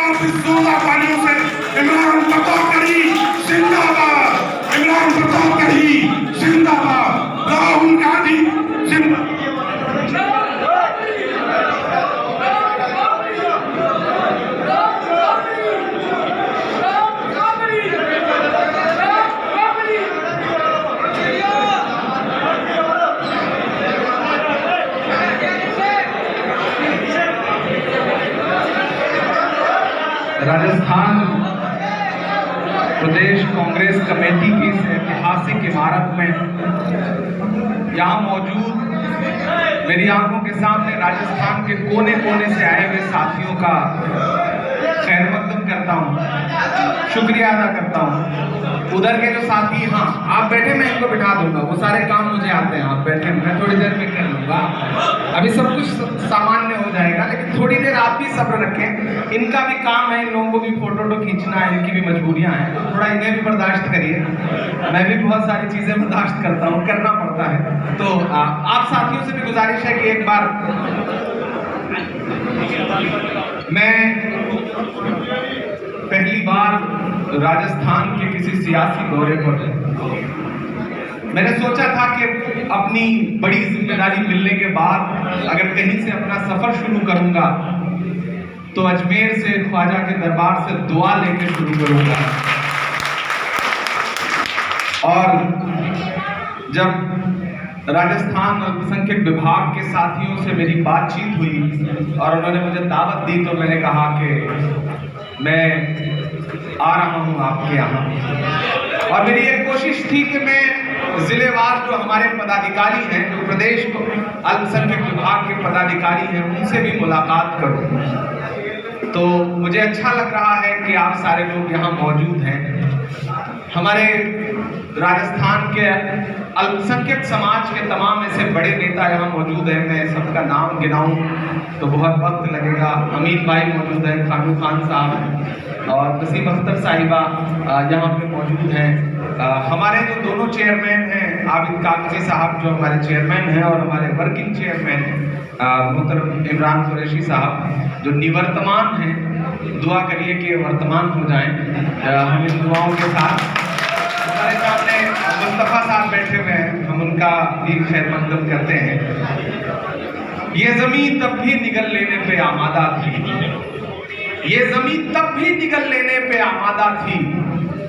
आप इस जोरदार तालियों से इमरान प्रतापगढ़ी जिंदाबाद, इमरान प्रतापगढ़ी जिंदाबाद, राहुल गांधी जिंदाबाद। राजस्थान प्रदेश कांग्रेस कमेटी की इस ऐतिहासिक इमारत में यहाँ मौजूद मेरी आंखों के सामने राजस्थान के कोने कोने से आए हुए साथियों का खैर मकदम करता हूँ, शुक्रिया अदा करता हूँ। उधर के जो साथी, हाँ आप बैठे, मैं इनको बिठा दूंगा, वो सारे काम मुझे आते हैं, आप बैठे, मैं थोड़ी देर में कर लूंगा। अभी सब कुछ सामान्य हो जाएगा, लेकिन थोड़ी देर आप भी सब्र रखें, इनका भी काम है, इन लोगों को भी फोटो खींचना है, इनकी भी मजबूरियां हैं, तो थोड़ा इन्हें भी बर्दाश्त करिए। मैं भी बहुत सारी चीजें बर्दाश्त करता हूँ, करना पड़ता है। तो आप साथियों से भी गुजारिश है कि एक बार मैं पहली बार राजस्थान के किसी सियासी दौरे पर मैंने सोचा था कि अपनी बड़ी जिम्मेदारी मिलने के बाद अगर कहीं से अपना सफर शुरू करूंगा तो अजमेर से ख्वाजा के दरबार से दुआ लेकर शुरू करूंगा। और जब राजस्थान अल्पसंख्यक विभाग के साथियों से मेरी बातचीत हुई और उन्होंने मुझे दावत दी, तो मैंने कहा कि मैं आ रहा हूं आपके यहाँ। और मेरी एक कोशिश थी कि मैं जिलेवार जो हमारे पदाधिकारी हैं, जो प्रदेश अल्पसंख्यक विभाग के पदाधिकारी हैं, उनसे भी मुलाकात करूं। तो मुझे अच्छा लग रहा है कि आप सारे लोग यहाँ मौजूद हैं। हमारे राजस्थान के अल्पसंख्यक समाज के तमाम ऐसे बड़े नेता यहाँ मौजूद हैं। मैं सबका नाम गिनाऊं तो बहुत वक्त लगेगा। अमीन भाई मौजूद हैं, खानू खान साहब और वसीम अख्तर साहिबा यहाँ पे मौजूद हैं। हमारे जो दोनों चेयरमैन हैं, आबिद कागजी साहब जो हमारे चेयरमैन हैं, और हमारे वर्किंग चेयरमैन मोहतरम इमरान कुरैशी साहब जो निवर्तमान हैं। दुआ करिए कि वर्तमान हो जाएं। हम इन दुआओं के साथ हमारे सामने मुस्तफा साहब बैठे हुए हैं, हम उनका भी खैर मकदम करते हैं। ये जमीन तब भी निगल लेने पे आमादा थी, ये जमीन तब भी निगल लेने पे आमादा थी,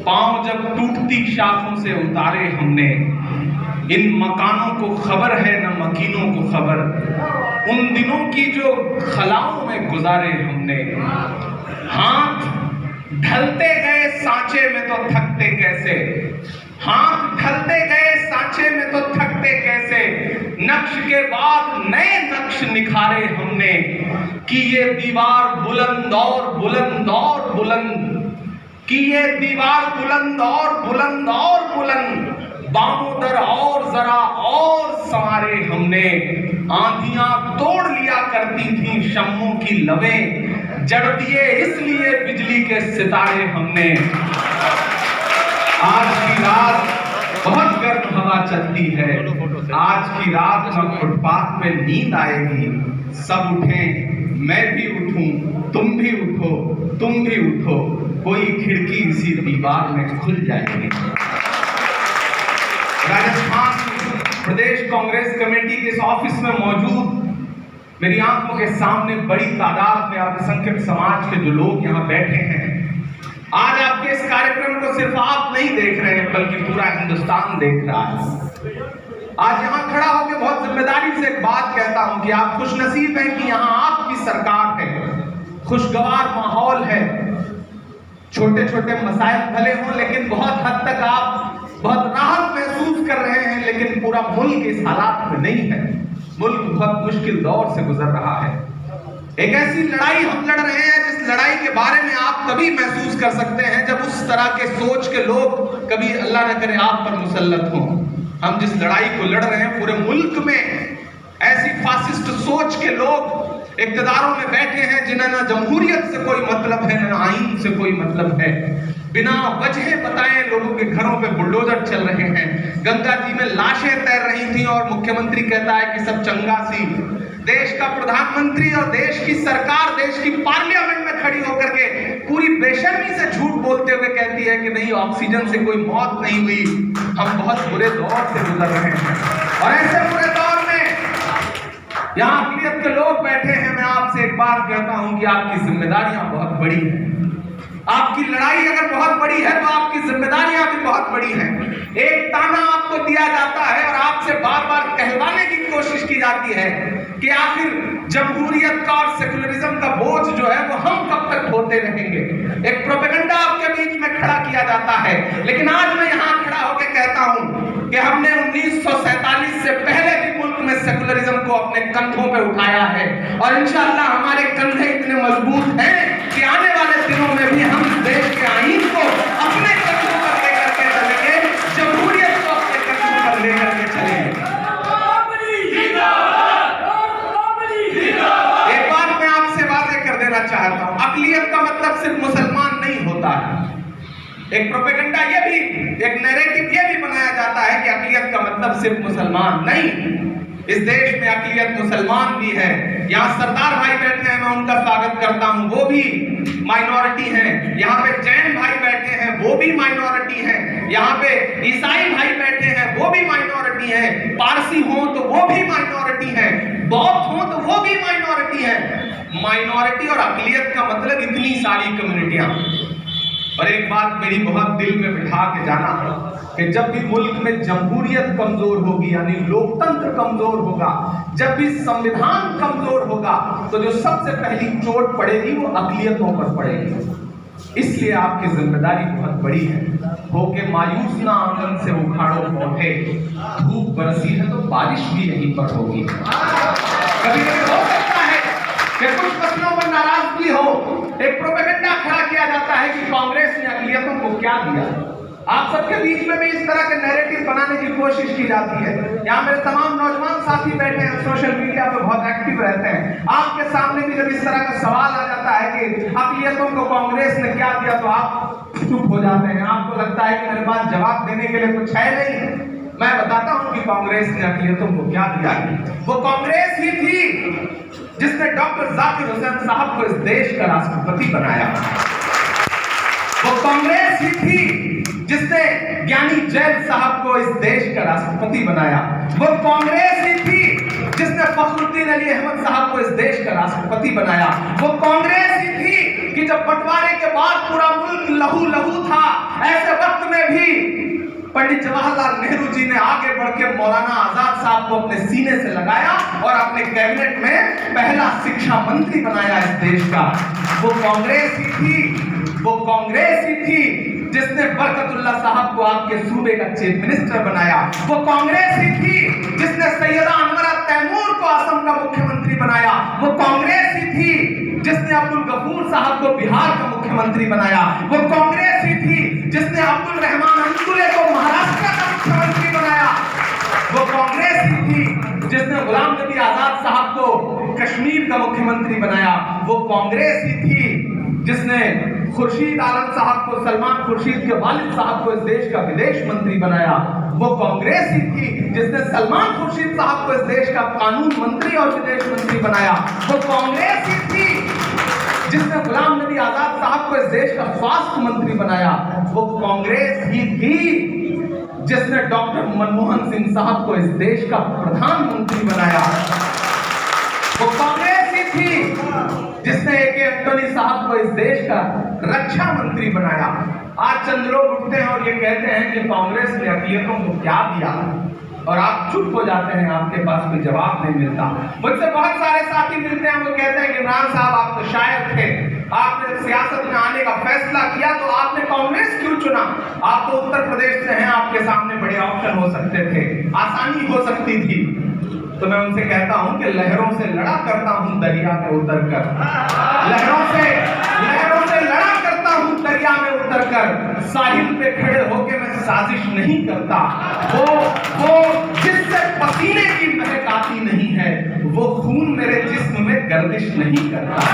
पांव जब टूटती शाखों से उतारे हमने। इन मकानों को खबर है न मकीनों को खबर, उन दिनों की जो खलाओं में गुजारे हमने। हाथ ढलते गए सांचे में तो थकते कैसे, हाथ ढलते गए सांचे में तो थकते कैसे, नक्श के बाद नए नक्श निखारे हमने। कि ये दीवार बुलंद और बुलंद और बुलंद, कि ये दीवार बुलंद और बुलंद और बुलंद, बामोदर और जरा और संवारे हमने। आंधियां तोड़ लिया करती थी शम्मों की लवें, जड़ दिए इसलिए बिजली के सितारे हमने। आज की रात बहुत गर्म हवा चलती है, आज की रात हम फुटपाथ पे नींद आएगी। सब उठें, मैं भी उठूं, तुम भी उठो, तुम भी उठो, कोई खिड़की इसी दीवार में खुल जाएगी। राजस्थान प्रदेश कांग्रेस कमेटी के इस ऑफिस में मौजूद मेरी आंखों के सामने बड़ी तादाद में अल्पसंख्यक समाज के जो लोग यहाँ बैठे हैं। आज आपके इस कार्यक्रम को सिर्फ आप नहीं देख रहे हैं, बल्कि पूरा हिंदुस्तान देख रहा है। आज यहाँ खड़ा होकर बहुत जिम्मेदारी से एक बात कहता हूं कि आप खुशनसीब हैं कि यहाँ आपकी सरकार है, खुशगवार माहौल है। छोटे छोटे मसाइल भले हों, लेकिन बहुत हद तक आप बहुत राहत महसूस कर रहे हैं। लेकिन पूरा मुल्क इस हालात में नहीं है, मुल्क बहुत मुश्किल दौर से गुजर रहा है। एक ऐसी लड़ाई हम लड़ रहे हैं जिस लड़ाई के बारे में आप तभी महसूस कर सकते हैं जब उस तरह के सोच के लोग कभी अल्लाह न करे आप पर मुसल्लत हों। हम जिस लड़ाई को लड़ रहे हैं, पूरे मुल्क में ऐसी फासिस्ट सोच के लोग इक्तदारों में बैठे हैं जिन्हें न जमहूरियत से कोई मतलब है, न आईन से कोई मतलब है। बिना वजह बताए लोगों के घरों पे बुलडोजर चल रहे हैं। गंगा जी में लाशें तैर रही थी और मुख्यमंत्री कहता है कि सब चंगा सी। देश का प्रधानमंत्री और देश की सरकार देश की पार्लियामेंट में खड़ी होकर के पूरी बेशर्मी से झूठ बोलते हुए कहती है कि नहीं, ऑक्सीजन से कोई मौत नहीं हुई, हम बहुत बुरे दौर से गुजर रहे हैं। और ऐसे बुरे दौर में यहाँ अक़लियत के लोग बैठे हैं। मैं आपसे एक बात कहता हूं कि आपकी जिम्मेदारियां बहुत बड़ी हैं। आपकी लड़ाई अगर बहुत बड़ी है तो आपकी जिम्मेदारियां भी बहुत बड़ी हैं। एक ताना आपको दिया जाता है और आपसे बार बार कहलवाने की कोशिश की जाती है कि आखिर जमहूरियत का और सेकुलरिज्म का बोझ जो है वो हम कब तक ढोते रहेंगे। एक प्रोपेगेंडा आपके बीच में खड़ा किया जाता है। लेकिन आज मैं यहाँ खड़ा होकर कहता हूं कि हमने 1947 से पहले भी मुल्क में सेकुलरिज्म को अपने कंधों पे उठाया है और इंशाअल्लाह हमारे कंधे इतने मजबूत हैं कि आने वाले दिनों में भी हम देश के आईन को अपने कंधों पर लेकर के चलेंगे, जमहूरियत को अपने कंधों पर लेकर के चलेंगे। एक बात मैं आपसे वाज़ेह कर देना चाहता हूं, अक़लियत का मतलब सिर्फ मुसलमान नहीं होता है। एक प्रोपेगेंडा ये भी, एक नैरेटिव ये भी बनाया जाता है कि अक़लियत का मतलब सिर्फ मुसलमान नहीं। इस देश में अक़लियत मुसलमान भी है। यहाँ सरदार भाई बैठे हैं, मैं उनका स्वागत करता हूँ, वो भी माइनॉरिटी हैं। यहाँ पे जैन भाई बैठे हैं, वो भी माइनॉरिटी हैं। यहाँ पे ईसाई भाई बैठे हैं, वो भी माइनॉरिटी हैं। पारसी हो तो वो भी माइनॉरिटी हैं, बौद्ध हो तो वो भी माइनॉरिटी हैं। माइनॉरिटी और अक़लियत का मतलब इतनी सारी कम्युनिटियां। और एक बात मेरी बहुत दिल में बिठा के जाना है कि जब भी मुल्क में जमहूरियत कमजोर होगी, यानी लोकतंत्र कमजोर होगा, जब भी संविधान कमजोर होगा, तो जो सबसे पहली चोट पड़ेगी वो अक़लियतों पर पड़ेगी। इसलिए आपकी जिम्मेदारी बहुत बड़ी है। होके मायूस ना आंगन से उखाड़ो पौधे, धूप बरसी है तो बारिश भी यहीं पर होगी। कभी कभी हो सकता है कि कुछ फसलों पर नाराजगी हो, एक प्रोपेगेंडा खड़ा किया जाता है कि कांग्रेस ने अक़लियतों को क्या दिया। आप सबके बीच में भी इस तरह के नैरेटिव बनाने की कोशिश की जाती है। यहाँ मेरे तमाम नौजवान साथी बैठे हैं, सोशल मीडिया पे बहुत एक्टिव रहते हैं। आपके सामने भी जब इस तरह का सवाल आ जाता है कि अक़लियतों को कांग्रेस ने क्या दिया, तो आप चुप हो जाते हैं। आपको लगता है कि मेरे पास जवाब देने के लिए कुछ है नहीं। मैं बताता हूं कि कांग्रेस ने अक़लियतों को क्या दिया। वो कांग्रेस ही थी जिसने डॉक्टर जाकिर हुसैन साहब को इस देश का राष्ट्रपति बनाया। वो कांग्रेस ही थी जिसने ज्ञानी जैन साहब को इस देश का राष्ट्रपति बनाया। वो कांग्रेस ही थी जिसने फखरुद्दीन अली अहमद साहब को इस देश का राष्ट्रपति बनाया। वो कांग्रेस ही थी कि जब बंटवारे के बाद पूरा मुल्क लहू लहू था, ऐसे वक्त में भी पंडित जवाहरलाल नेहरू जी ने आगे बढ़ के मौलाना आजाद साहब को अपने सीने से लगाया और अपने कैबिनेट में पहला शिक्षा मंत्री बनाया इस देश का। वो कांग्रेस ही थी, वो कांग्रेस ही थी जिसने बरकतुल्लाह साहब को आपके सूबे का चीफ मिनिस्टर बनाया। वो कांग्रेस ही थी जिसने सैयदा अनवरा तैमूर को असम का मुख्यमंत्री बनाया। वो कांग्रेस ही थी जिसने अब्दुल गफूर साहब को बिहार का मुख्यमंत्री बनाया। वो कांग्रेस ही थी जिसने अब्दुल रहमान अंजुले को महाराष्ट्र का मुख्यमंत्री बनाया। वो कांग्रेस ही थी जिसने गुलाम नबी आजाद साहब को कश्मीर का मुख्यमंत्री बनाया। वो कांग्रेस ही थी जिसने खुर्शीद आलम साहब को, सलमान खुर्शीद के वालिद साहब को इस देश का विदेश मंत्री बनाया। वो कांग्रेस ही थी जिसने सलमान खुर्शीद साहब को इस देश का कानून मंत्री और विदेश मंत्री बनाया। वो कांग्रेस ही थी जिसने गुलाम नबी आजाद साहब को इस देश का स्वास्थ्य मंत्री बनाया। वो कांग्रेस ही थी जिसने डॉक्टर मनमोहन सिंह साहब को इस देश का प्रधानमंत्री बनाया। वो कांग्रेस ही थी जिसने ए.के. एंटोनी साहब को इस देश का रक्षा मंत्री बनाया। आज चंद लोग उठते हैं और ये कहते हैं कि कांग्रेस ने अक़लियतों को क्या दिया, और आप चुप हो जाते हैं, आपके पास कोई जवाब नहीं मिलता। मुझसे बहुत सारे साथी मिलते हैं, वो कहते हैं कि इमरान साहब आप तो शायर थे, आपने सियासत में आने का फैसला किया तो आपने कांग्रेस क्यों चुना? आप तो उत्तर प्रदेश से हैं, आपके सामने बड़े ऑप्शन हो सकते थे, आसानी हो सकती थी। तो मैं उनसे कहता हूं कि लहरों से लड़ा करता हूं दरिया में उतर कर, लहरों से लड़ा करता हूं दरिया में उतर कर, साहिल पे खड़े होके मैं साजिश नहीं करता। वो जिससे पसीने की महक आती नहीं है, वो खून मेरे जिस्म में गर्दिश नहीं करता।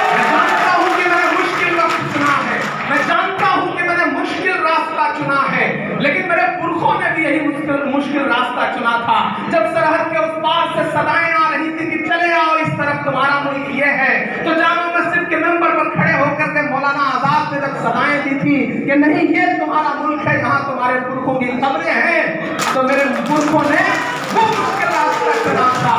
मैं जानता हूं कि मैंने मुश्किल वक्त चुना है, मैं जानता हूं कि मैंने मुश्किल रास्ता चुना है, लेकिन मेरे पुरखों ने भी यही मुश्किल रास्ता चुना था। जब सरहद के उस पार से सदाएं आ तुम्हारा मुल्क ये है। तो जामा मस्जिद के मेंबर पर खड़े होकर के मौलाना आजाद ने जब सदाएं दी थी कि नहीं ये तुम्हारा मुल्क है, यहाँ तुम्हारे पुरखों की कब्रें हैं, तो मेरे पुरखों ने वो मुश्किल रास्ता चुना था,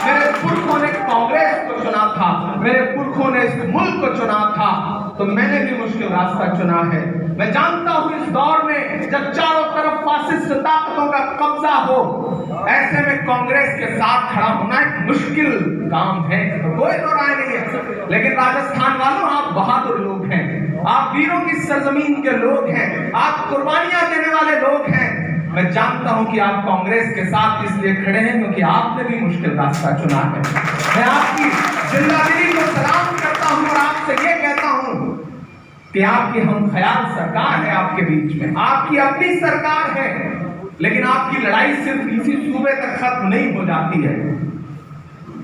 मेरे पुरखों ने कांग्रेस को चुना था, मेरे पुरखों ने इस मुल्क को चुना था, तो मैंने भी मुश्किल रास्ता चुना है। मैं जानता हूं इस दौर में जब चारों तरफ फासिस्ट ताकतों का कब्जा हो, ऐसे में कांग्रेस के साथ खड़ा होना एक मुश्किल काम है, तो कोई दो राय नहीं है। लेकिन राजस्थान वालों, आप बहादुर लोग हैं, आप वीरों की सरजमीन के लोग हैं, आप कुर्बानियां देने वाले लोग हैं। मैं जानता हूं कि आप कांग्रेस के साथ इसलिए खड़े हैं क्योंकि आपने भी मुश्किल रास्ता चुना है। मैं आपकी जिंदगी को सलाम करता हूं और आपसे ये कहता हूं कि आपकी हम ख्याल सरकार है आपके बीच में, आपकी अपनी सरकार है, लेकिन आपकी लड़ाई सिर्फ इसी सूबे तक खत्म नहीं हो जाती है।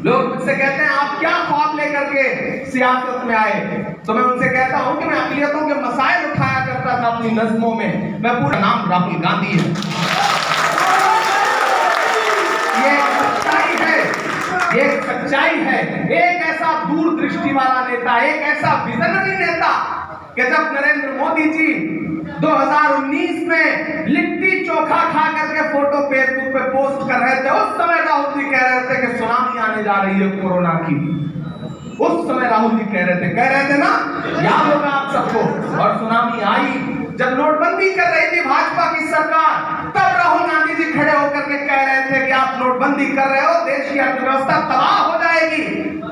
लोग मुझसे कहते हैं आप क्या ख्वाब लेकर के सियासत में आए, तो मैं उनसे कहता हूं कि मैं अक़लियतों के मसाइल उठाया करता था अपनी नज़्मों में। मैं पूरा नाम राहुल गांधी है, ये सच्चाई है, ये सच्चाई है। एक ऐसा दूरदृष्टि वाला नेता, एक ऐसा विजनरी नेता कि जब नरेंद्र मोदी जी 2019 में लिट्टी चोखा खा करके फोटो फेसबुक पे पोस्ट कर रहे थे, उस समय राहुल जी कह रहे थे कि सुनामी आने जा रही है कोरोना की। उस समय राहुल जी कह रहे थे ना, याद होगा आप सबको। और सुनामी आई जब नोटबंदी कर रही थी भाजपा की सरकार, तब राहुल गांधी जी खड़े होकर के कह रहे थे कि आप नोटबंदी कर रहे हो, देश की अर्थव्यवस्था तबाह हो जाएगी।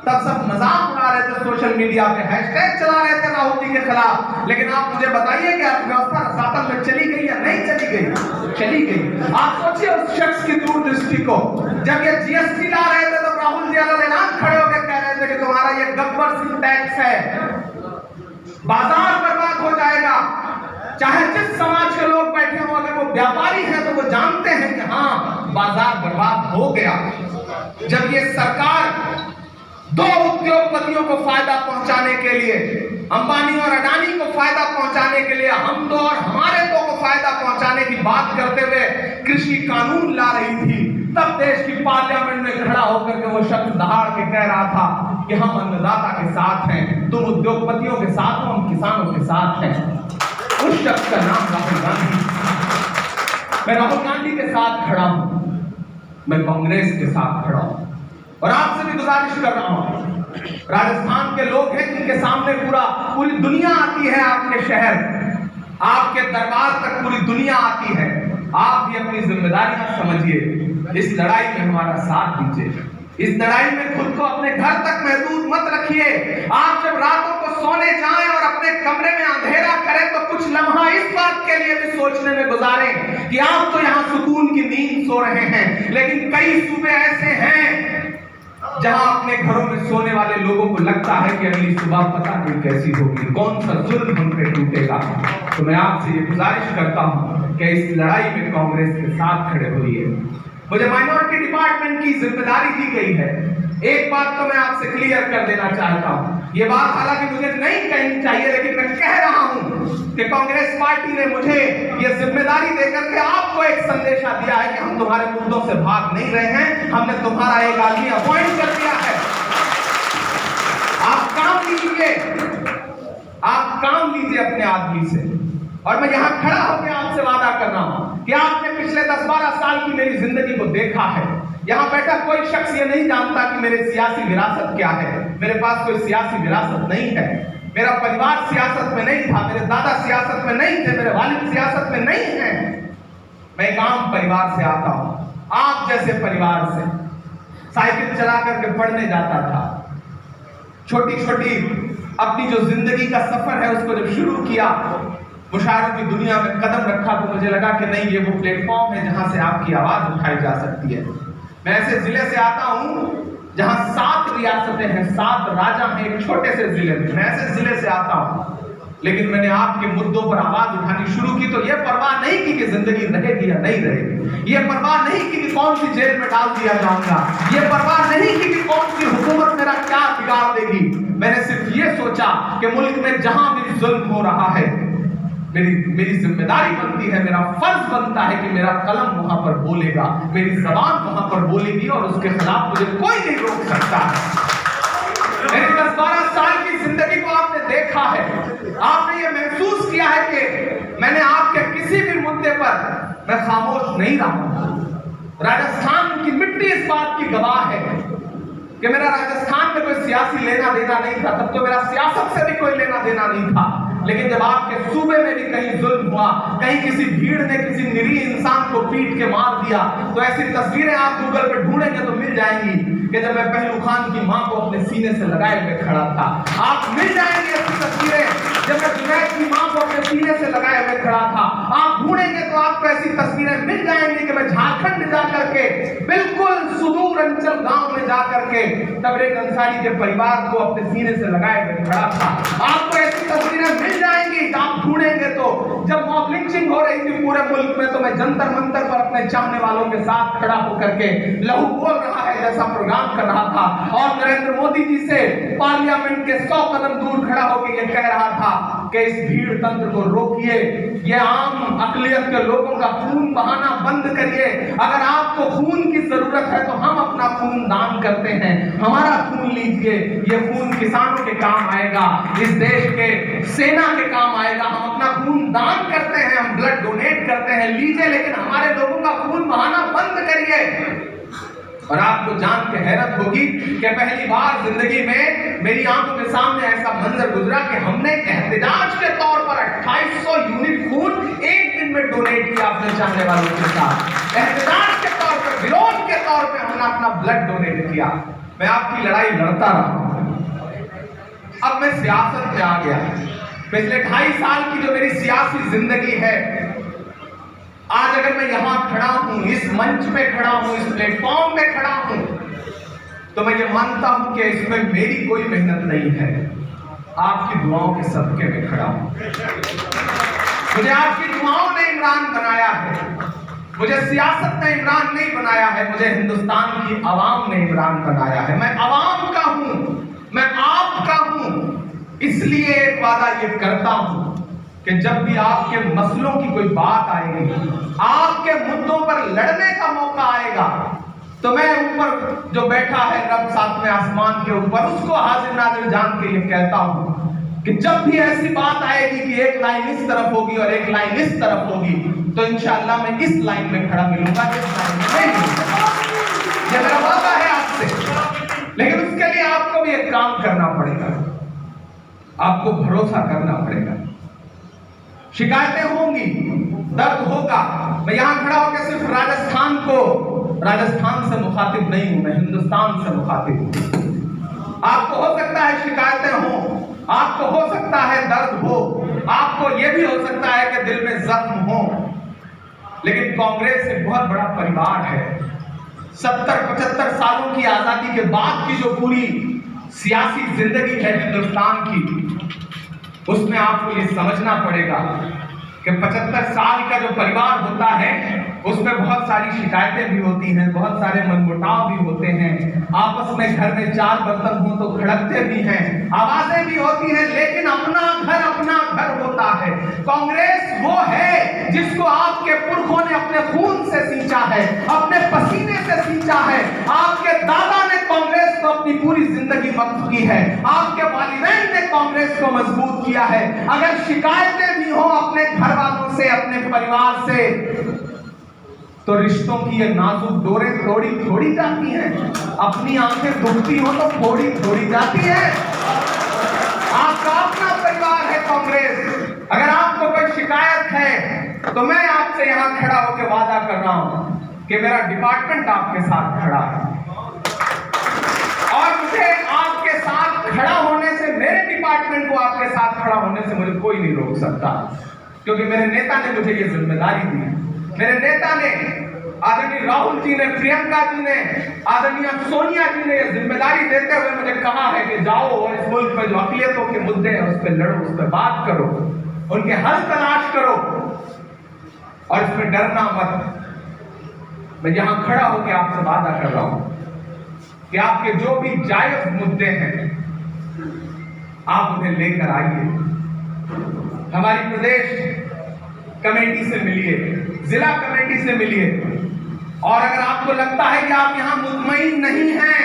तब सब मजाक उड़ा रहे थे, सोशल मीडिया पे हैशटैग चला रहे थे राहुल जी के खिलाफ। लेकिन आप मुझे बताइए कि अर्थव्यवस्था रसातल में चली गई या नहीं चली गई? चली गई। आप सोचिए उस शख्स की दूरदृष्टि को। जब ये जीएसटी ला रहे थे तो राहुल जी अलग ऐलान खड़े होकर कह रहे थे कि तुम्हारा ये गब्बर सिंह टैक्स है, बाजार बर्बाद हो जाएगा। चाहे जिस समाज के लोग बैठे हो, अगर वो व्यापारी हैं तो वो जानते हैं कि हाँ बाजार बर्बाद हो गया। जब ये सरकार दो उद्योगपतियों को फायदा पहुंचाने के लिए, अंबानी और अडानी को फायदा पहुंचाने के लिए, हम दो और हमारे दो को फायदा पहुंचाने की बात करते हुए कृषि कानून ला रही थी, तब देश की पार्लियामेंट में खड़ा होकर के वो शख्स दहाड़ के कह रहा था कि हम अन्नदाता के साथ हैं, तुम उद्योगपतियों के साथ हो, हम किसानों के साथ हैं। उस शख्स का नाम राहुल गांधी। मैं राहुल गांधी के साथ खड़ा हूं, मैं कांग्रेस के साथ खड़ा हूं और आपसे भी गुजारिश कर रहा हूं, राजस्थान के लोग हैं जिनके सामने पूरी दुनिया आती है, आपके शहर, आपके दरबार तक पूरी दुनिया आती है। आप भी अपनी जिम्मेदारियां समझिए, इस लड़ाई में हमारा साथ दीजिए, इस लड़ाई में खुद को अपने घर तक महदूद मत रखिए। आप जब रातों को सोने जाएं और अपने कमरे में अंधेरा करें तो कुछ लम्हा इस बात के लिए भी सोचने में गुजारें कि आप तो यहाँ सुकून की नींद सो रहे हैं, लेकिन कई सूबे ऐसे हैं जहां अपने घरों में सोने वाले लोगों को लगता है कि अगली सुबह पता नहीं कैसी होगी, कौन सा जुल्म हम पे टूटेगा। तो मैं आपसे ये गुजारिश करता हूं कि इस लड़ाई में कांग्रेस के साथ खड़े होइए। मुझे माइनॉरिटी डिपार्टमेंट की जिम्मेदारी दी गई है। एक बात तो मैं आपसे क्लियर कर देना चाहता हूं, ये बात हालांकि मुझे नहीं कहनी चाहिए, लेकिन मैं कह रहा हूं कि कांग्रेस पार्टी ने मुझे ये जिम्मेदारी देकर के आपको एक संदेशा दिया है कि हम तुम्हारे मुद्दों से भाग नहीं रहे हैं, हमने तुम्हारा एक आदमी अपॉइंट कर दिया है। आप काम लीजिए, आप काम लीजिए अपने आदमी से। और मैं यहां खड़ा होकर आपसे वादा कर रहा हूं कि आपने पिछले 10-12 साल की मेरी जिंदगी को देखा है। यहां बैठा कोई शख्स ये नहीं जानता कि मेरे सियासी विरासत क्या है। मेरे पास कोई सियासी विरासत नहीं है। मेरा परिवार सियासत में नहीं था, मेरे दादा सियासत में नहीं थे, मेरे वालिद सियासत में नहीं है। मैं एक आम परिवार से आता हूं, आप जैसे परिवार से। साइकिल चला करके पढ़ने जाता था, छोटी छोटी अपनी जो जिंदगी का सफर है उसको जब शुरू किया, मुशायरों की दुनिया में कदम रखा, तो मुझे लगा कि नहीं, ये वो प्लेटफॉर्म है जहां से आपकी आवाज उठाई जा सकती है। मैं ऐसे जिले से आता हूं जहां 7 रियासतें हैं, 7 राजा हैं एक छोटे से जिले में। मैं ऐसे जिले से आता हूं, लेकिन मैंने आपके मुद्दों पर आवाज उठानी शुरू की तो यह परवाह नहीं की कि जिंदगी रहेगी या नहीं रहेगी, यह परवाह नहीं की कि कौन सी जेल में डाल दिया जाऊंगा, यह परवाह नहीं की कि कौन सी हुकूमत मेरा क्या बिगाड़ देगी। मैंने सिर्फ ये सोचा कि मुल्क में जहां भी जुल्म हो रहा है, मेरी जिम्मेदारी बनती है, मेरा फर्ज बनता है कि मेरा कलम वहां पर बोलेगा, मेरी जबान वहां पर बोलेगी और उसके खिलाफ मुझे कोई नहीं रोक सकता है। मेरी 10-12 साल की जिंदगी को आपने देखा है, आपने ये महसूस किया है कि मैंने आपके किसी भी मुद्दे पर मैं खामोश नहीं रहा। राजस्थान की मिट्टी इस बात की गवाह है कि मेरा राजस्थान में कोई सियासी लेना देना नहीं था, तब तो मेरा सियासत से भी कोई लेना देना नहीं था। लेकिन जब आपके सूबे में भी कहीं जुल्म हुआ, कहीं किसी भीड़ ने किसी निरीह इंसान को पीट के मार दिया, तो ऐसी तस्वीरें आप गूगल पे ढूंढेंगे तो मिल जाएंगी कि जब मैं पहलू खान की मां को अपने सीने से लगाए हुए खड़ा था। आप मिल जाएंगे ऐसी तस्वीरें जब मैं जुनैद की मां को अपने सीने से लगाए हुए खड़ा था। आप ढूंढेंगे तो आपको ऐसी तस्वीरें मिल जाएंगी कि मैं झारखंड जाकर के बिल्कुल सुदूर अंचल गांव में जाकर के तबरेज अंसारी के परिवार को अपने सीने से लगाए हुए खड़ा था। आपको ऐसी तस्वीरें मिल जाएंगी, आप ढूंढेंगे तो। जब मॉब लिंचिंग हो रही थी पूरे मुल्क में, तो मैं जंतर मंतर पर अपने चाहने वालों के साथ खड़ा होकर के लहू बोल रहा है जैसा प्रोग्राम कर रहा था, और नरेंद्र मोदी जी से पार्लियामेंट के 100 कदम दूर खड़ा होकर यह कह रहा था कि इस भीड़ तंत्र को रोकिए, ये आम अकलियत के लोगों का खून बहाना बंद करिए। अगर आपको खून की जरूरत है तो हम अपना खून दान करते हैं, हमारा खून लीजिए, ये खून किसानों के काम आएगा, इस देश के सेना के काम आएगा। हम अपना खून दान करते हैं, हम ब्लड डोनेट करते हैं, लीजिए, लेकिन हमारे लोगों का खून बहाना बंद करिए। और आपको जान के हैरत होगी कि पहली बार जिंदगी में मेरी आंखों के सामने ऐसा मंजर गुजरा कि हमने एहतजाज के तौर पर 2800 यूनिट खून एक दिन में डोनेट किया अपने चाहने वालों के साथ। एहतजाज के तौर पर, विरोध के तौर पर हमने अपना ब्लड डोनेट किया। मैं आपकी लड़ाई लड़ता रहा, अब मैं सियासत में आ गया। पिछले 2.5 साल की जो मेरी सियासी जिंदगी है, आज अगर मैं यहां खड़ा हूं, इस मंच पे खड़ा हूं, इस प्लेटफॉर्म पे खड़ा हूं, तो मैं ये मानता हूं कि इसमें मेरी कोई मेहनत नहीं है, आपकी दुआओं के सदके में खड़ा हूं। मुझे आपकी दुआओं ने इमरान बनाया है, मुझे सियासत ने इमरान नहीं बनाया है, मुझे हिंदुस्तान की आवाम ने इमरान बनाया है। मैं आवाम का हूं, मैं आपका हूं, इसलिए एक वादा ये करता हूं कि जब भी आपके मसलों की कोई बात आएगी, आपके मुद्दों पर लड़ने का मौका आएगा, तो मैं ऊपर जो बैठा है रब 7वें आसमान के ऊपर, उसको हाजिर नाजिर जान के ये कहता हूं कि जब भी ऐसी बात आएगी कि एक लाइन इस तरफ होगी और एक लाइन इस तरफ होगी, तो इंशाअल्लाह मैं इस लाइन में खड़ा मिलूंगा, इस लाइन में नहीं मिलूंगा। ये मेरा वादा है आपसे। लेकिन उसके लिए आपको भी एक काम करना पड़ेगा, आपको भरोसा करना पड़ेगा। शिकायतें होंगी, दर्द होगा। मैं यहां खड़ा होकर सिर्फ राजस्थान से मुखातिब नहीं हूं, मैं हिंदुस्तान से मुखातिब हूं। आपको हो सकता है शिकायतें हो, आपको हो सकता है दर्द हो, आपको यह भी हो सकता है कि दिल में जख्म हो, लेकिन कांग्रेस एक बहुत बड़ा परिवार है। 70-75 सालों की आजादी के बाद की जो पूरी सियासी जिंदगी है हिंदुस्तान की, उसमें आपको ये समझना पड़ेगा कि 75 साल का जो परिवार होता है, उसमें बहुत सारी शिकायतें भी होती हैं, बहुत सारे मनमुटाव भी होते हैं, आपस में घर में 4 बर्तन हो तो खड़कते भी हैं, आवाजें भी होती हैं, लेकिन अपना घर होता है। कांग्रेस वो है जिसको आपके पुरखों ने अपने खून से सींचा है, अपने पसीने से सींचा है। आपके दादा ने कांग्रेस को अपनी पूरी जिंदगी वक्फ की है, आपके वालिदैन ने कांग्रेस को मजबूत किया है। अगर शिकायतें भी हो अपने घर वालों से, अपने परिवार से, तो रिश्तों की ये नाजुक डोरें थोड़ी जाती हैं। अपनी आंखें दुखती हो तो थोड़ी जाती है। आपका अपना परिवार है कांग्रेस। अगर आपको कोई शिकायत है तो मैं आपसे यहां खड़ा होकर वादा कर रहा हूं कि मेरा डिपार्टमेंट आपके साथ खड़ा है, और मुझे आपके साथ खड़ा होने से, मेरे डिपार्टमेंट को आपके साथ खड़ा होने से मुझे कोई नहीं रोक सकता, क्योंकि मेरे नेता ने मुझे ये जिम्मेदारी दी। मेरे नेता ने, आदरणीय राहुल जी ने, प्रियंका जी ने, आदरणीय सोनिया जी ने ये जिम्मेदारी देते हुए मुझे कहा है कि जाओ और इस मुल्क में जो अक़लियतों के मुद्दे हैं उस पर लड़ो, उस पर बात करो, उनके हल तलाश करो, और इसमें डरना मत। मैं यहां खड़ा होकर आपसे वादा कर रहा हूं कि आपके जो भी जायज मुद्दे हैं आप उन्हें लेकर आइए। हमारी प्रदेश कमेटी से मिलिए, जिला कमेटी से मिलिए, और अगर आपको लगता है कि आप यहां मुतमईन नहीं हैं,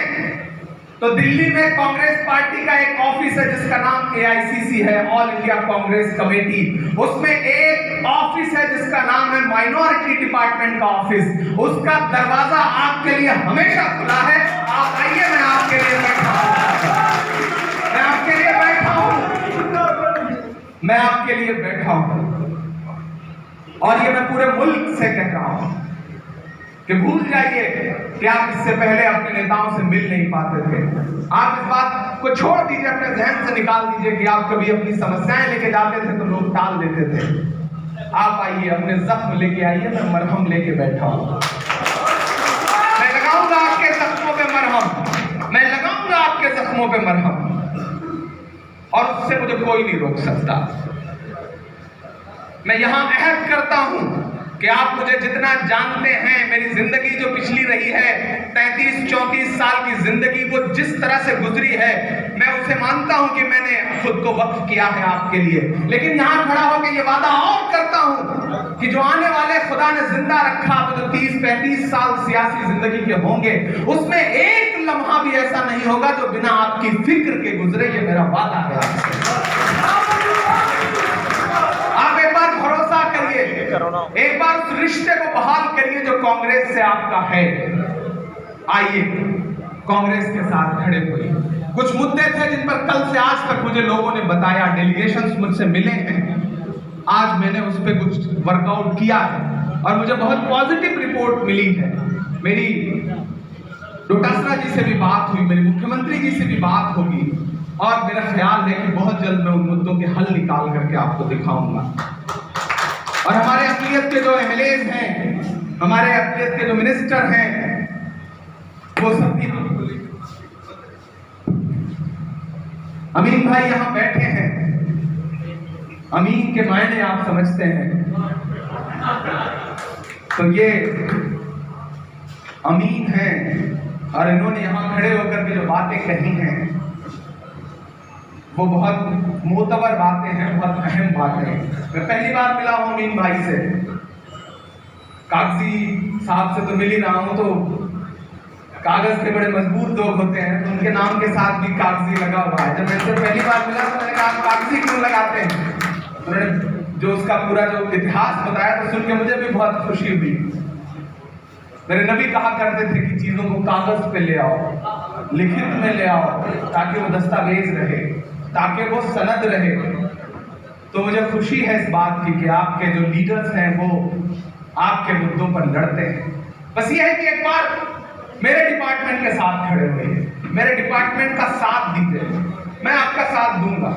तो दिल्ली में कांग्रेस पार्टी का एक ऑफिस है जिसका नाम AICC है, ऑल इंडिया कांग्रेस कमेटी। उसमें एक ऑफिस है जिसका नाम है माइनॉरिटी डिपार्टमेंट का ऑफिस। उसका दरवाजा आपके लिए हमेशा खुला है। आप आइए, मैं आपके लिए बैठा हूं, मैं आपके लिए बैठा हूं, मैं आपके लिए बैठा हूं। और ये मैं पूरे मुल्क से कह रहा हूं कि भूल जाइए कि आप इससे पहले अपने नेताओं से मिल नहीं पाते थे। आप इस बात को छोड़ दीजिए, अपने जहन से निकाल दीजिए कि आप कभी अपनी समस्याएं लेके जाते थे तो लोग टाल देते थे। आप आइए, अपने जख्म लेके आइए, मैं मरहम लेके बैठा हूं। मैं लगाऊंगा आपके जख्मों पे मरहम, मैं लगाऊंगा आपके जख्मों पे मरहम, और उससे मुझे कोई नहीं रोक सकता। मैं यहां अहद करता हूं कि आप मुझे जितना जानते हैं, मेरी जिंदगी जो पिछली रही है 33-34 साल की जिंदगी, वो जिस तरह से गुजरी है, मैं उसे मानता हूं कि मैंने खुद को वक्फ किया है आपके लिए। लेकिन यहां खड़ा होकर ये वादा और करता हूं कि जो आने वाले खुदा ने जिंदा रखा, तो जो 30-35 साल सियासी जिंदगी के होंगे, उसमें एक लम्हा भी ऐसा नहीं होगा जो बिना आपकी फिक्र के गुजरे। ये मेरा वादा है आपसे। आप एक बार भरोसा करिए, एक बार उस रिश्ते को बहाल करिए जो कांग्रेस से आपका है। आइए, कांग्रेस के साथ खड़े हुए। कुछ मुद्दे थे जिन पर कल से आज तक मुझे लोगों ने बताया, डेलीगेशंस मुझसे मिले हैं, आज मैंने उस पर कुछ वर्कआउट किया है और मुझे बहुत पॉजिटिव रिपोर्ट मिली है। मेरी डोटासरा जी से भी बात हुई, मेरी मुख्यमंत्री जी से भी बात होगी, और मेरा ख्याल है कि बहुत जल्द मैं उन मुद्दों के हल निकाल करके आपको दिखाऊंगा। और हमारे अक़लियत के जो MLAs हैं, हमारे अक़लियत के जो मिनिस्टर हैं, वो सब भी, अमीन भाई यहां बैठे हैं। अमीन के मायने आप समझते हैं, तो ये अमीन हैं, और इन्होंने यहां खड़े होकर के जो बातें कही हैं वो बहुत मोतबर बातें हैं, बहुत अहम बातें हैं। मैं पहली बार मिला हूं अमीन भाई से, कागजी साहब से तो मिल ही रहा हूं, तो कागज के बड़े मजबूत लोग होते हैं, तो उनके नाम के साथ भी कागजी लगा हुआ है। जब मैं इनसे पहली बार मिला तो मैंने कहा कागजी क्यों लगाते हैं? उन्होंने जो उसका पूरा जो इतिहास बताया तो सुन के मुझे भी बहुत खुशी हुई। मेरे नबी कहा करते थे कि चीजों को कागज पे ले आओ, लिखित में ले आओ, ताकि वो दस्तावेज रहे, ताकि वो सनद रहे। तो मुझे खुशी है इस बात की कि आपके जो लीडर्स हैं वो आपके मुद्दों पर लड़ते हैं। बस ये है कि एक बार मेरे डिपार्टमेंट के साथ खड़े हुए, मेरे डिपार्टमेंट का साथ दीजिए, मैं आपका साथ दूंगा।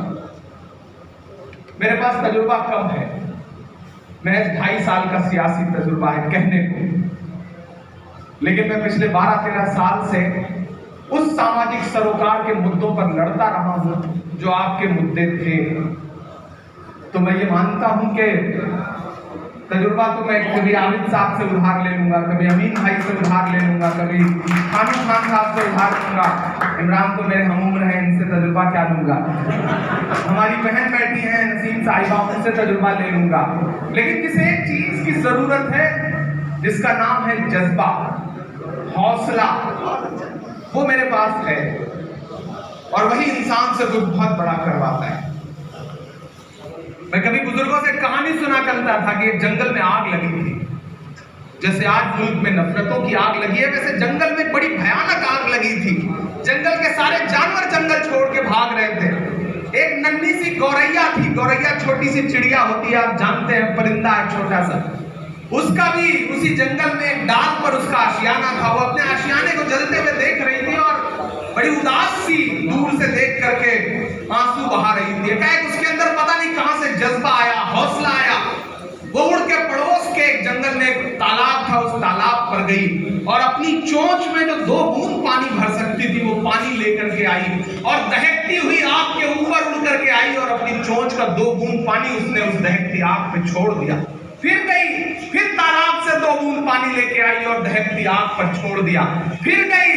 मेरे पास तजुर्बा कम है, महज 2.5 साल का सियासी तजुर्बा है कहने को, लेकिन मैं पिछले 12-13 साल से उस सामाजिक सरोकार के मुद्दों पर लड़ता रहा हूं जो आपके मुद्दे थे। तो मैं ये मानता हूं कि तजुर्बा तो मैं कभी आमिद साहब से उधार ले लूंगा, कभी अमीन भाई से उधार ले लूंगा, कभी खामिद खान साहब से उधार लूंगा, इमरान तो मेरे हमउम्र हैं, इनसे तजुर्बा क्या लूंगा, हमारी बहन बैठी है नसीम साहिबा, उनसे तजुर्बा ले लूंगा। लेकिन किसी एक चीज की जरूरत है जिसका नाम है जज्बा, हौसला, वो मेरे पास है, और वही इंसान से कुछ बहुत बड़ा करवाता है। मैं कभी बुजुर्गों से कहानी सुना करता था कि एक जंगल में आग लगी थी। जैसे आज मुल्क में नफरतों की आग लगी है, वैसे जंगल में बड़ी भयानक आग लगी थी। जंगल के सारे जानवर जंगल छोड़ के भाग रहे थे। एक नन्ही सी गौरैया थी, गौरैया छोटी सी चिड़िया होती है, आप जानते हैं, परिंदा है छोटा सा। उसका भी उसी जंगल में एक डाल पर उसका आशियाना था। वो अपने आशियाने को जलते हुए देख रही थी और बड़ी उदास सी दूर से देख करके आंसू बहा रही थी। एकाएक उसके अंदर पता नहीं कहां से जज्बा आया, हौसला आया। वो उड़ के पड़ोस के एक जंगल में एक तालाब था, उस तालाब पर गई और अपनी चोंच में जो 2 बूंद पानी भर सकती थी वो पानी लेकर के आई और दहकती हुई आग के ऊपर उड़ करके आई और अपनी चोंच का 2 बूंद पानी उसने उस दहकती आग पे छोड़ दिया। फिर गई, फिर तालाब से 2 बूंद पानी लेके आई और दहकती आग पर छोड़ दिया। फिर गई,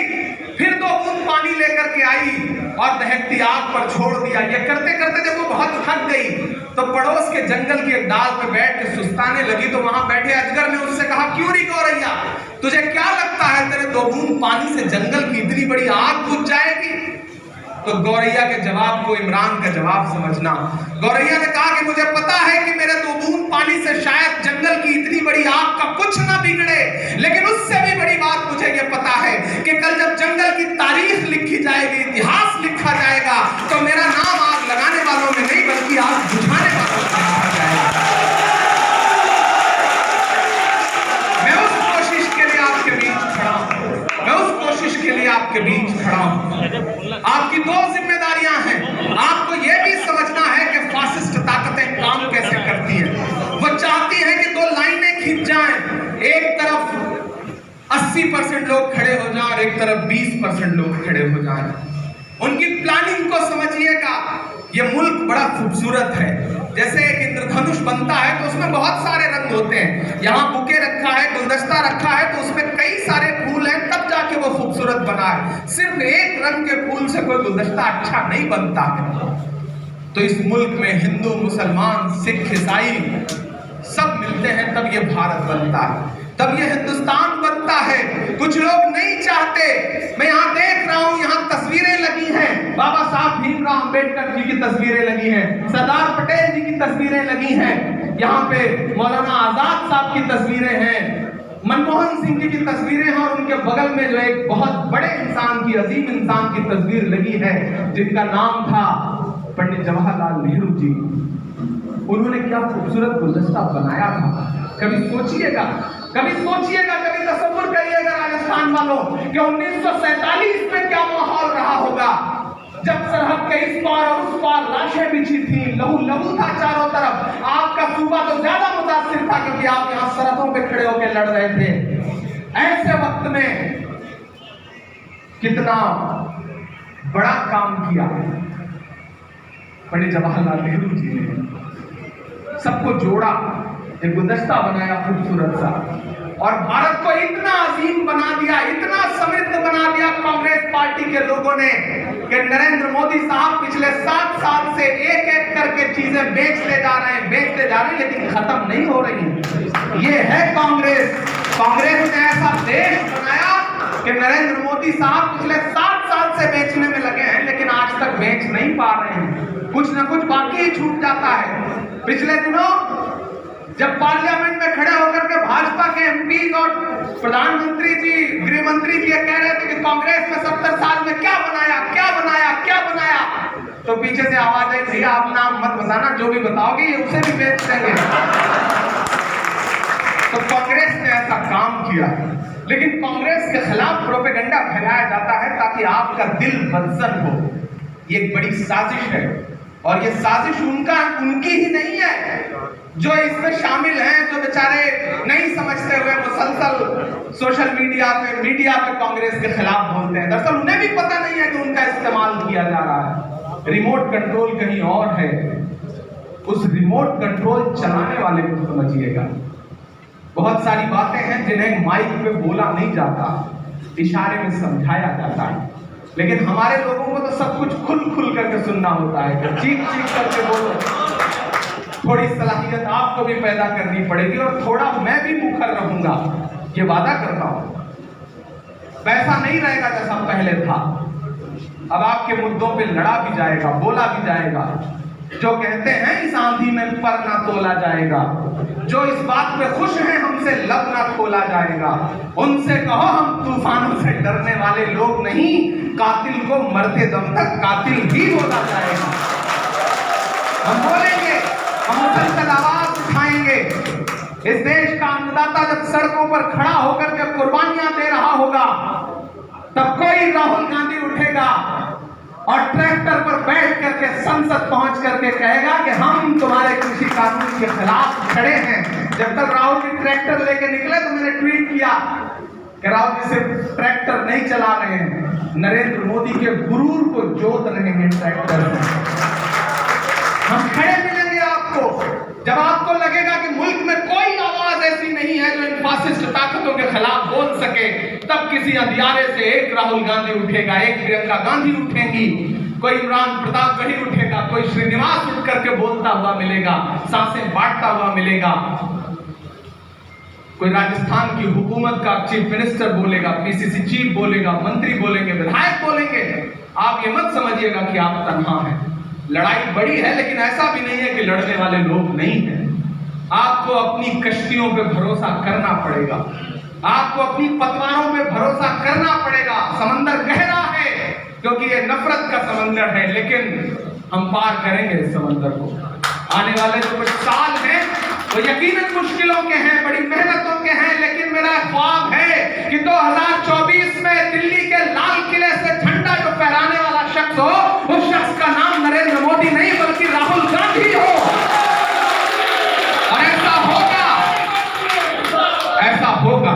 फिर 2 बूंद पानी लेकर के आई और दहकती आग पर छोड़ दिया। ये करते करते जब वो बहुत थक गई तो पड़ोस के जंगल की एक डाल पर बैठ के सुस्ताने लगी। तो वहां बैठे अजगर ने उससे कहा, क्यों नहीं गौरैया, तुझे क्या लगता है तेरे 2 बूंद पानी से जंगल की इतनी बड़ी आग बुझ जाएगी? तो गौरैया के जवाब को इमरान का जवाब समझना। गौरैया ने कहा कि मुझे पता है कि मेरे 2 बूंद पानी से शायद जंगल की इतनी बड़ी आग का कुछ ना बिगड़े, लेकिन उससे भी बड़ी बात मुझे ये पता है कि कल जब जंगल की तारीख लिखी जाएगी, इतिहास लिखा जाएगा, तो मेरा नाम आग लगाने वालों में नहीं बल्कि आग बुझाने वालों में लिखा जाएगा। मैं उस कोशिश के लिए आपके बीच खड़ा हूं, मैं उस कोशिश के लिए आपके बीच खड़ा हूं। आपकी 2 जिम्मेदारियां हैं। आपको यह भी समझना है कि फासिस्ट ताकतें काम कैसे करती हैं। वो चाहती हैं कि 2 लाइनें खींच जाएं, एक तरफ 80% लोग खड़े हो जाएं और एक तरफ 20% लोग खड़े हो जाएं। उनकी प्लानिंग को समझिएगा। ये मुल्क बड़ा खूबसूरत है। जैसे एक इंद्रधनुष बनता है तो उसमें बहुत सारे रंग होते हैं। यहाँ बुके रखा है, गुलदस्ता रखा है, तो उसमें कई सारे फूल हैं, तब जाके वो खूबसूरत बना है। सिर्फ एक रंग के फूल से कोई गुलदस्ता अच्छा नहीं बनता है। तो इस मुल्क में हिंदू, मुसलमान, सिख, ईसाई सब मिलते हैं, तब ये भारत बनता है, तब ये हिंदुस्तान बनता है। कुछ लोग नहीं चाहते। मैं यहाँ देख रहा हूँ, यहाँ तस्वीरें लगी हैं, बाबा साहब भीमराव अंबेडकर जी की तस्वीरें लगी हैं, सरदार पटेल जी की तस्वीरें लगी हैं, यहाँ पे मौलाना आजाद साहब की तस्वीरें हैं, मनमोहन सिंह जी की तस्वीरें हैं, और उनके बगल में जो एक बहुत बड़े इंसान की, अजीम इंसान की तस्वीर लगी है, जिनका नाम था पंडित जवाहरलाल नेहरू जी। उन्होंने क्या खूबसूरत गुलदस्ता बनाया था। कभी सोचिएगा, कभी तसव्वुर करिएगा राजस्थान वालों कि 1947 में क्या माहौल रहा होगा, जब सरहद के इस पार और उस पार लाशें बिछी थी, लहू था चारों तरफ। आपका सूबा तो ज्यादा मुतासिर था क्योंकि आप यहाँ सरहदों पे खड़े होकर लड़ रहे थे। ऐसे वक्त में कितना बड़ा काम किया पंडित जवाहरलाल नेहरू जी ने। सबको जोड़ा, एक गुलदस्ता बनाया खूबसूरत सा, और भारत को इतना अजीम बना दिया, इतना समृद्ध बना दिया कांग्रेस पार्टी के लोगों ने कि नरेंद्र मोदी साहब पिछले 7 साल से एक एक करके चीजें बेचते जा रहे हैं, लेकिन खत्म नहीं हो रही। ये है कांग्रेस ने ऐसा देश बनाया कि नरेंद्र मोदी साहब पिछले 7 साल से बेचने में लगे हैं, लेकिन आज तक बेच नहीं पा रहे हैं। कुछ ना कुछ बाकी ही छूट जाता है। पिछले दिनों जब पार्लियामेंट में खड़े होकर के भाजपा के एमपी और प्रधानमंत्री जी, गृह मंत्री जी कह रहे थे कि कांग्रेस में 70 साल में क्या बनाया, तो पीछे से आवाज आई, भैया आप नाम मत बताना, जो भी बताओगे ये उसे भी बेच देंगे। तो कांग्रेस ने ऐसा काम किया, लेकिन कांग्रेस के खिलाफ प्रोपेगेंडा फैलाया जाता है ताकि आपका दिल बदसन हो। ये एक बड़ी साजिश है, और ये साजिश उनकी ही नहीं है जो इसमें शामिल हैं, जो बेचारे नहीं समझते हुए मुसलसल सोशल मीडिया पे कांग्रेस के खिलाफ बोलते हैं। दरअसल उन्हें भी पता नहीं है कि उनका इस्तेमाल किया जा रहा है। रिमोट कंट्रोल कहीं और है, उस रिमोट कंट्रोल चलाने वाले को समझिएगा। बहुत सारी बातें हैं जिन्हें माइक पे बोला नहीं जाता, इशारे में समझाया जाता है, लेकिन हमारे लोगों को तो सब कुछ खुल करके सुनना होता है। चीख करके बोलो। थोड़ी सलाहियत आपको भी पैदा करनी पड़ेगी, और थोड़ा मैं भी मुखर रहूंगा, ये वादा करता हूं। वैसा नहीं रहेगा जैसा पहले था। अब आपके मुद्दों पे लड़ा भी जाएगा, बोला भी जाएगा। जो कहते हैं इस आंधी में पर ना तोला जाएगा, जो इस बात पे खुश हैं हमसे लब ना खोला जाएगा, उनसे कहो हम तूफानों से डरने वाले लोग नहीं, कातिल को मरते दम तक कातिल ही बोला जाएगा। हम बोलेंगे, हम मुसलसल आवाज उठाएंगे। इस देश का अन्नदाता जब सड़कों पर खड़ा होकर के कुर्बानियां दे रहा होगा, तब कोई राहुल गांधी उठेगा और ट्रैक्टर पर बैठ करके संसद पहुंच करके कहेगा कि हम तुम्हारे कृषि कानून के खिलाफ खड़े हैं। जब तक राहुल जी ट्रैक्टर लेके निकले तो मैंने ट्वीट किया कि राहुल जी सिर्फ ट्रैक्टर नहीं चला रहे हैं, नरेंद्र मोदी के गुरूर को जोत रहे हैं ट्रैक्टर में। हम खड़े मिलेंगे आपको जब आपको लगेगा कि मुल्क में कोई आवाज ऐसी नहीं है जो इन फासिस्ट ताकतों के खिलाफ बोल सके। तब किसी अंधियारे से एक राहुल गांधी उठेगा, एक प्रियंका गांधी उठेंगी, कोई इमरान प्रताप गढ़ी उठेगा, कोई श्रीनिवास उठ करके बोलता हुआ मिलेगा, सांसें बांटता हुआ मिलेगा। कोई राजस्थान की हुकूमत का चीफ मिनिस्टर बोलेगा, पीसीसी चीफ बोलेगा, मंत्री बोलेंगे, विधायक बोलेंगे, आप ये मत समझिएगा कि आप तन्हा हैं। लड़ाई बड़ी है, लेकिन ऐसा भी नहीं है कि लड़ने वाले लोग नहीं हैं। आपको अपनी कश्तियों पे भरोसा करना पड़ेगा, आपको अपनी पतवारों पे भरोसा करना पड़ेगा। समंदर गहरा है क्योंकि ये नफरत का समंदर है, लेकिन हम पार करेंगे इस समंदर को। आने वाले जो कुछ साल हैं वो यकीनन मुश्किलों के हैं, बड़ी मेहनतों के हैं, लेकिन मेरा ख्वाब है कि 2024 में दिल्ली के लाल किले से झंडा जो फहराने वाला शख्स हो, उस शख्स का नाम नरेंद्र मोदी नहीं बल्कि राहुल गांधी हो। और ऐसा होगा।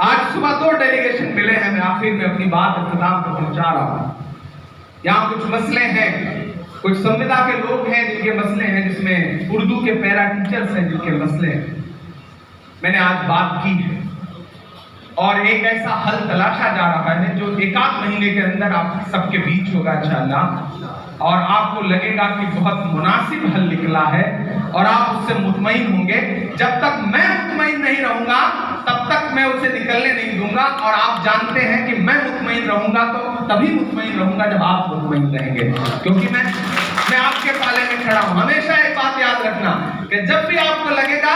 आज सुबह 2 डेलीगेशन मिले हैं, मैं आखिर में अपनी बात इख्तिताम पर पहुंचा रहा हूं। यहाँ कुछ मसले हैं, कुछ संविदा के लोग हैं जिनके मसले हैं, जिसमें उर्दू के पैरा टीचर्स हैं जिनके मसले हैं। मैंने आज बात की है और एक ऐसा हल तलाशा जा रहा है जो 1-8 महीने के अंदर आप सबके बीच होगा इंशाअल्लाह, और आपको लगेगा कि बहुत मुनासिब हल निकला है और आप उससे मुतमईन होंगे। जब तक मैं मुतमईन नहीं रहूंगा तब तक मैं उसे निकलने नहीं दूंगा, और आप जानते हैं कि मैं मुतमईन रहूंगा तो तभी मुतमईन रहूंगा जब आप मुतमईन रहेंगे, क्योंकि मैं आपके पाले में खड़ा हूं। हमेशा एक बात याद रखना कि जब भी आपको लगेगा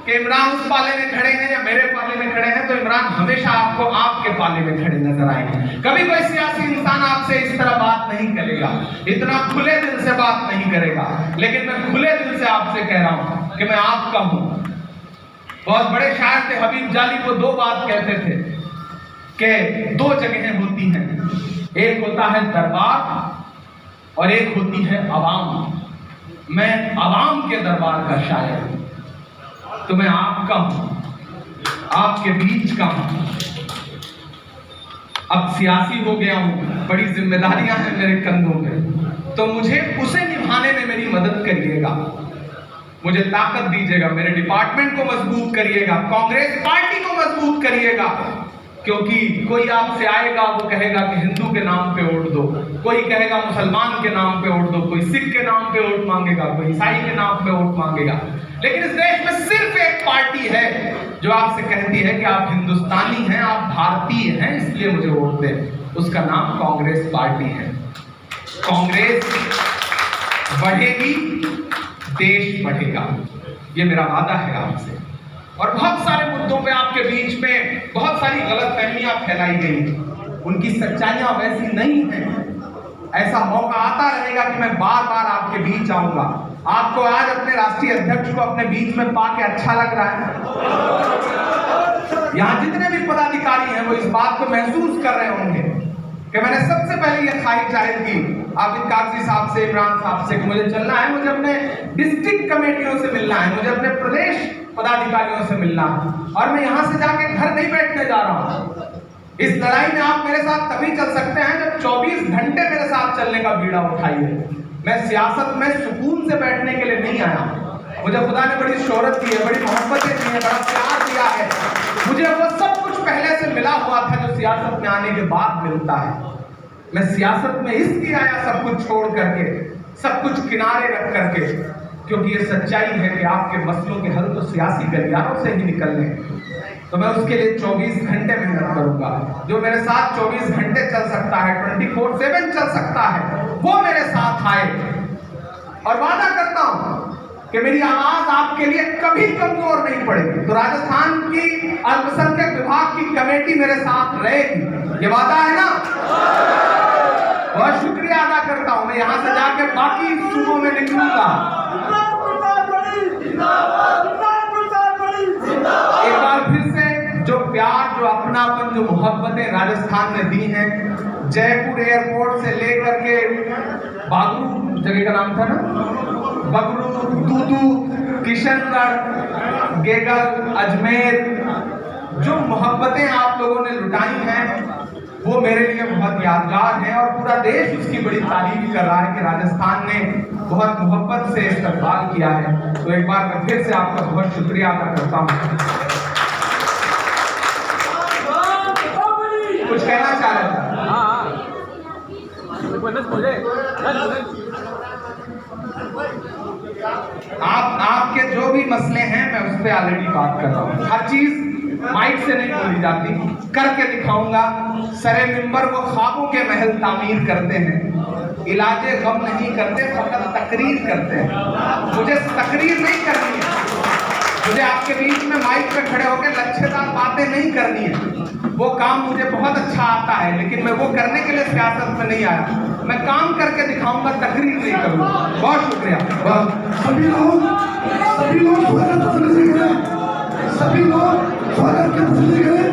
कि इमरान उस पाले में खड़े हैं या मेरे पाले में खड़े हैं, तो इमरान हमेशा आपको आपके पाले में खड़े नजर आएंगे। कभी कोई सियासी इंसान आपसे इस तरह बात नहीं करेगा, इतना खुले दिल से बात नहीं करेगा, लेकिन मैं खुले दिल से आपसे कह रहा हूं कि मैं आपका हूं। बहुत बड़े शायर थे हबीब जाली, को 2 बात कहते थे कि 2 जगहें होती हैं, एक होता है दरबार और एक होती है अवाम। मैं अवाम के दरबार का शायर हूं, तो मैं आपका हूं, आपके बीच का हूं। अब सियासी हो गया हूं, बड़ी जिम्मेदारियां हैं मेरे कंधों पे, तो मुझे उसे निभाने में मेरी मदद करिएगा, मुझे ताकत दीजिएगा, मेरे डिपार्टमेंट को मजबूत करिएगा, कांग्रेस पार्टी को मजबूत करिएगा। क्योंकि कोई आपसे आएगा, वो कहेगा कि हिंदू के नाम पे वोट दो, कोई कहेगा मुसलमान के नाम पे वोट दो, कोई सिख के नाम पे वोट मांगेगा, कोई ईसाई के नाम पे वोट मांगेगा। लेकिन इस देश में सिर्फ एक पार्टी है जो आपसे कहती है कि आप हिंदुस्तानी हैं, आप भारतीय हैं, इसलिए मुझे वोट दें। उसका नाम कांग्रेस पार्टी है। कांग्रेस बढ़ेगी, देश बढ़ेगा, ये मेरा वादा है आपसे। और बहुत सारे मुद्दों पे आपके बीच में बहुत सारी गलतफहमियां फैलाई गई, उनकी सच्चाइयां वैसी नहीं हैं। ऐसा मौका आता रहेगा कि मैं बार बार आपके बीच आऊंगा। आपको आज अपने राष्ट्रीय अध्यक्ष को अपने बीच में पाके अच्छा लग रहा है? यहाँ जितने भी पदाधिकारी हैं वो इस बात को महसूस कर रहे होंगे कि मैंने सबसे पहले ये ख्वाहिश जाहिर की आबिद कागजी साहब से, इमरान साहब से, कि मुझे चलना है, मुझे अपने डिस्ट्रिक्ट कमेटियों से मिलना है, मुझे अपने प्रदेश पदाधिकारियों से मिलना है, और मैं यहाँ से जाके घर नहीं बैठने जा रहा हूँ। इस लड़ाई में आप मेरे साथ तभी चल सकते हैं जब 24 घंटे मेरे साथ चलने का बीड़ा उठाइए। मैं सियासत में सुकून से बैठने के लिए नहीं आया। मुझे खुदा ने बड़ी शोहरत दी है, बड़ी मोहब्बतें दी है, बड़ा प्यार दिया है। मुझे वो सब कुछ पहले से मिला हुआ था जो सियासत में आने के बाद मिलता है। मैं सियासत में इसलिए आया सब कुछ छोड़ करके, सब कुछ किनारे रख करके, क्योंकि ये सच्चाई है कि आपके मसलों के हल तो सियासी गलियारों से ही निकलने। तो मैं उसके लिए 24 घंटे मेहनत करूंगा। जो मेरे साथ 24 घंटे चल सकता है, 24/7 चल सकता है, वो मेरे साथ आए। और वादा करता हूं कि मेरी आवाज आपके लिए कभी कमजोर नहीं पड़ेगी। तो राजस्थान की अल्पसंख्यक विभाग की कमेटी मेरे साथ रहेगी, ये वादा है ना? बहुत शुक्रिया अदा करता हूं। मैं यहां से जाके बाकी सूबों में निकलूंगा। एक बार फिर से जो प्यार, जो अपनापन, जो मोहब्बतें राजस्थान ने दी हैं, जयपुर एयरपोर्ट से लेकर के बागरू जगह का नाम था ना, बगरू, दूदू, किशनगढ़, गेगल, अजमेर, जो मोहब्बतें आप लोगों ने लुटाई हैं वो मेरे लिए बहुत यादगार है। और पूरा देश उसकी बड़ी तारीफ कर रहा है कि राजस्थान ने बहुत मोहब्बत से इस्तकबाल किया है। तो एक बार मैं फिर से आपका बहुत शुक्रिया अदा करता हूँ। कुछ कहना चाह रहे थे? आपके जो भी मसले हैं मैं उस पर ऑलरेडी बात कर रहा हूँ। हर चीज माइक से नहीं बोली जाती, करके दिखाऊंगा। सरे मिंबर वो ख्वाबों के महल तामीर करते हैं, इलाजे गम नहीं करते, फकत तकरीर करते हैं। मुझे तकरीर नहीं करनी है, मुझे आपके बीच में माइक पे खड़े होकर लच्छेदार बातें नहीं करनी है। वो काम मुझे बहुत अच्छा आता है, लेकिन मैं वो करने के लिए सियासत में नहीं आया। मैं काम करके दिखाऊंगा, तकरीर नहीं करूंगा। बहुत शुक्रिया। सभी लोग स्वागत के तस्वीर करें।